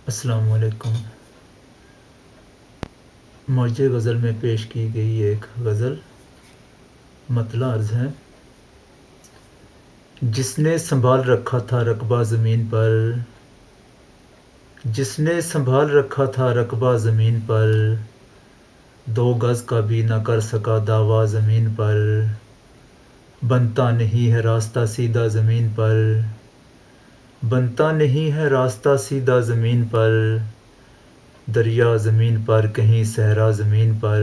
السلام علیکم۔ موج غزل میں پیش کی گئی ایک غزل مطلع عرض ہے۔ جس نے سنبھال رکھا تھا رقبہ زمین پر، جس نے سنبھال رکھا تھا رقبہ زمین پر، 2 گز کا بھی نہ کر سکا دعویٰ زمین پر۔ بنتا نہیں ہے راستہ سیدھا زمین پر، بنتا نہیں ہے راستہ سیدھا زمین پر، دریا زمین پر کہیں صحرا زمین پر،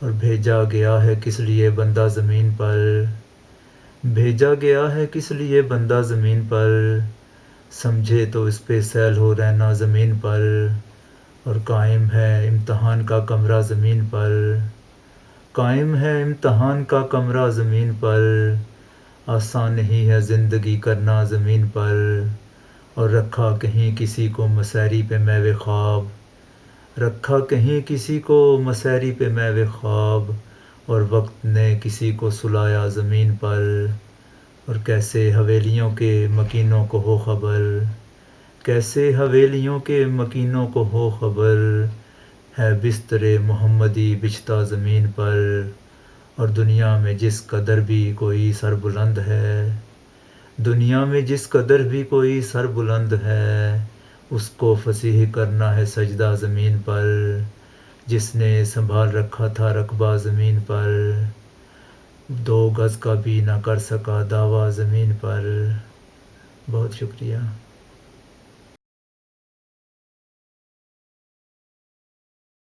اور بھیجا گیا ہے کس لیے بندہ زمین پر، بھیجا گیا ہے کس لیے بندہ زمین پر، سمجھے تو اس پہ سیل ہو رہنا زمین پر، اور قائم ہے امتحان کا کمرہ زمین پر، قائم ہے امتحان کا کمرہ زمین پر، آسان نہیں ہے زندگی کرنا زمین پر، اور رکھا کہیں کسی کو مسیری پہ میوے خواب، رکھا کہیں کسی کو مسیری پہ میوے خواب، اور وقت نے کسی کو سلایا زمین پر، اور کیسے حویلیوں کے مکینوں کو ہو خبر، کیسے حویلیوں کے مکینوں کو ہو خبر، ہے بستر محمدی بچھتا زمین پر، اور دنیا میں جس قدر بھی کوئی سر بلند ہے، دنیا میں جس قدر بھی کوئی سر بلند ہے، اس کو فصیح کرنا ہے سجدہ زمین پر، جس نے سنبھال رکھا تھا رقبہ زمین پر، 2 گز کا بھی نہ کر سکا دعویٰ زمین پر۔ بہت شکریہ۔